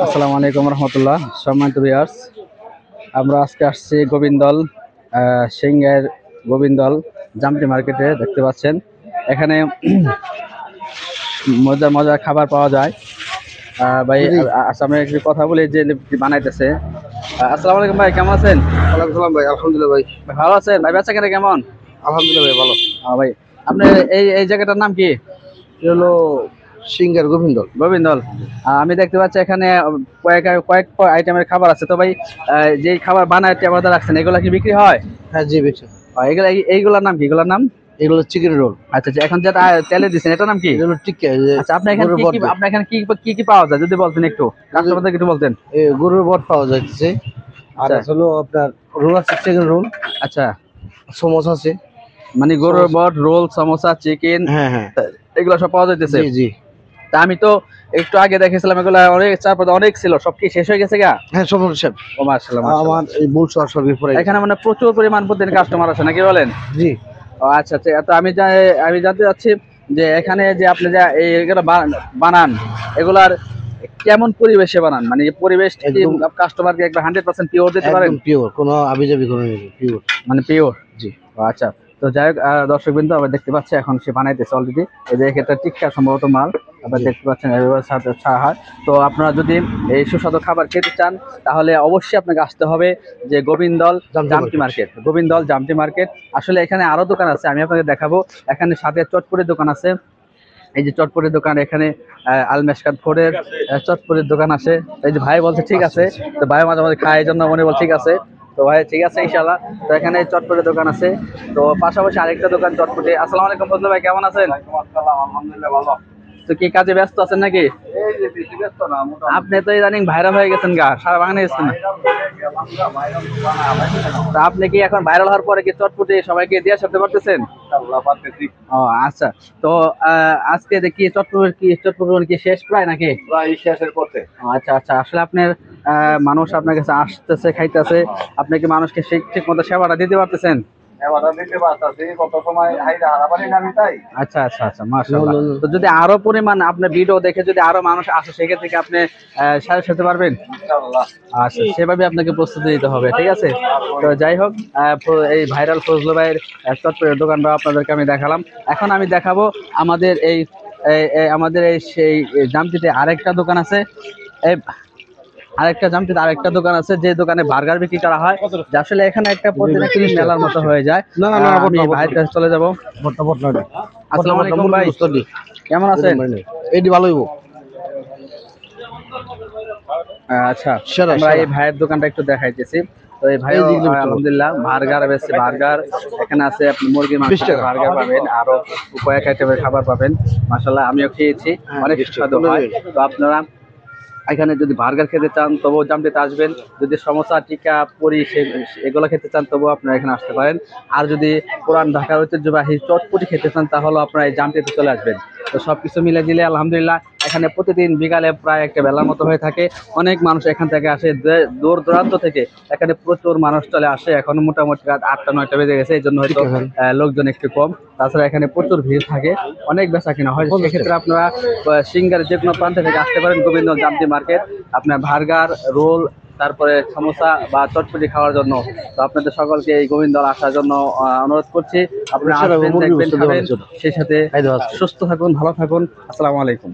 আসসালামু আলাইকুম রহমতুল্লাহ। সম্মানিত ভিউয়ার্স, আমরা আজকে আসছি গোবিন্দল সিংহের গোবিন্দল জামটি মার্কেটে। দেখতে পাচ্ছেন এখানে মজার মজার খাবার পাওয়া যায়। ভাই আমি একটু কথা বলি যে বানাইতেছে। আসসালামু আলাইকুম ভাই, কেমন আছেন? ওয়ালাইকুম সালাম ভাই, আলহামদুলিল্লাহ ভাই। ভালো আছেন ভাই? বেচা কেনা কেমন? আলহামদুলিল্লাহ ভাই, ভালো। ভাই আপনার এই জায়গাটার নাম কি? হলো সিঙ্গার গোবিন্দল। গোবিন্দল। আমি দেখতে পাচ্ছি এখানে কয়েক আইটেমের খাবার আছে। তো ভাই যে খাবার বানায় টেবাদা রাখছেন, এগুলা কি বিক্রি হয়? হ্যাঁ জি, বিক্রি। এইগুলার নাম কি? এগুলার নাম এগুলো চিকেন রোল। আচ্ছা আচ্ছা, এখন যেটা তেলে দিচ্ছেন এটার নাম কি? এগুলো টিক্কা। আচ্ছা, আপনার এখানে কি কি পাওয়া যায় যদি বলতেন, একটু কাস্টমারদের একটু বলতেন। গরুর বট পাওয়া যাচ্ছে, আর হলো আপনার রোল আছে, চিকেন রোল। আচ্ছা, সমোসা আছে, মানে গরুর বট, রোল, সমোসা, চিকেন, হ্যাঁ হ্যাঁ, এগুলো সব পাওয়া যাইতেছে। জি জি। তা আমি তো একটু আগে দেখেছিলাম এগুলা অনেক চারপাশে অনেক ছিল, সব কি শেষ হয়ে গেছে গা? হ্যাঁ, সমস্যা। ও মাশাআল্লাহ, আমার এই বলছো সব পরে এখানে মানে প্রচুর পরিমাণ প্রতিদিন কাস্টমার আছে নাকি বলেন? জি। ও আচ্ছা আচ্ছা। তো আমি জানতে চাচ্ছি যে এখানে যে আপনি যা এইগুলো বানান, এগুলার কেমন পরিবেশে বানান? মানে পরিবেশ কাস্টমারকে একবার 100% পিওর দিতে পারেন? পিওর, কোনো আবিজাবি কোনো নেই, পিওর মানে পিওর। জি। আচ্ছা, তো যাই হোক দর্শকবৃন্দ, আমরা দেখতে পাচ্ছি এখন সে বানাইতেছে অলরেডি। এই যে এটা টিক্কা সম্ভবত মাল, আপনারা দেখতে পাচ্ছেন সাহার। তো আপনারা যদি এই সুস্বাদু খাবার খেতে চান তাহলে অবশ্যই আপনাকে আসতে হবে যে গোবিন্দল জামটি মার্কেট। গোবিন্দল জামটি মার্কেট। আসলে এখানে আরো দোকান আছে, আমি আপনাকে দেখাবো। এখানে সাথে চটপটির দোকান আছে, এই যে চটপটির দোকান। এখানে আলমেশকাত ফোরের চটপটির দোকান আছে। এই যে ভাই বলছে ঠিক আছে, তো ভাই মাঝে মাঝে খায়, এই জন্য মনে বল ঠিক আছে। তো ভাই ঠিক আছে ইনশাআল্লাহ। তো এখানে চটপটির দোকান আছে, তো পাশাপাশি আরেকটা দোকান চটপটি। আসসালামু আলাইকুম ফজলু ভাই, কেমন আছেন? আলহামদুলিল্লাহ, ভালো। তো কি কাজে ব্যস্ত আছেন নাকি? এই যে বেশি ব্যস্ত না, আপনি তো ইদানিং ভাইরাল হয়ে গেছেন গা, সারা বাগানে গেছেন না? তা আপনি কি এখন ভাইরাল হওয়ার পরে কি চটপটি সবাইকে দিয়ে আসতে পারতেছেন? ও আচ্ছা। তো আজকে দেখি চটপটি কি শেষ প্রায় নাকি? প্রায় শেষের পথে। আচ্ছা আচ্ছা। আসলে আপনার মানুষ আপনার কাছে আসতেছে, খাইতেছে, আপনি কি মানুষকে ঠিক মতো সেবাটা দিতে পারতেছেন? আচ্ছা আচ্ছা আচ্ছা, মাশাআল্লাহ। তো যদি আরো পরিমাণ আপনার ভিডিও দেখে যদি আরো মানুষ আসে, সেক্ষেত্রে কি আপনি সাথে সাথে পারবেন? আচ্ছা, সেভাবে আপনাকে প্রস্তুতি নিতে হবে, ঠিক আছে? তো যাই হোক, এই ভাইরাল ফজলু ভাইয়ের চটপটির দোকানটা আপনাদেরকে আমি দেখালাম। এখন আমি দেখাবো আমাদের এই সেই জামটিতে আরেকটা দোকান আছে। আরেকটা দোকান আছে যে দোকানে বার্গার বিক্রি করা হয়। আসলে এখানে একটা প্রতিদিন মেলার মতো হয়ে যায়। আমি ভাইয়ের কাছে চলে যাবো। আসসালামু আলাইকুম ভাই, কেমন আছেন? এইটি ভালো হইব। আচ্ছা, আমরা এই ভাইয়ের দোকানটা একটু দেখাইতেছি। তো এই ভাই আলহামদুলিল্লাহ বার্গার বেশি, বার্গার এখানে আছে, আপনি মুরগির মাংস বার্গার পাবেন, আরো কয়েক আইটেমের খাবার পাবেন। মাশাআল্লাহ, আমিও খেয়েছি, অনেক সুস্বাদু হয়। তো আপনারা এখানে যদি বার্গার খেতে চান তবুও জামটিতে আসবেন। যদি সমোসা, টিক্কা, পুরি এগুলো খেতে চান তবুও আপনারা এখানে আসতে পারেন। আর যদি পুরান ঢাকার ঐতিহ্যবাহী চটপটি খেতে চান তাহলে আপনারা এই জামটিতে চলে আসবেন। তো সবকিছু মিলে দিলে আলহামদুলিল্লাহ এখানে প্রতিদিন বিকালে প্রায় একটা বেলার মতো হয়ে থাকে। অনেক মানুষ এখান থেকে আসে, দূর দূরান্ত থেকে এখানে প্রচুর মানুষ চলে আসে। এখন মোটামুটি রাত 8টা-9টা বেজে গেছে, এই জন্য হয়তো লোকজন একটু কম। তাছাড়া এখানে প্রচুর ভিড় থাকে, অনেক বেচা কিনা হয়। সেক্ষেত্রে আপনারা সিঙ্গারের যে কোনো প্রান্ত থেকে আসতে পারেন গোবিন্দল জামটি মার্কেট, আপনার বার্গার, রোল, তারপরে সমোসা বা চটপটি খাওয়ার জন্য। তো আপনাদের সকলকে এই গোবিন্দল আসার জন্য অনুরোধ করছি। আপনারা আসবেন, দেখবেন, খাবেন, সেই সাথে সুস্থ থাকুন, ভালো থাকুন। আসসালামু আলাইকুম।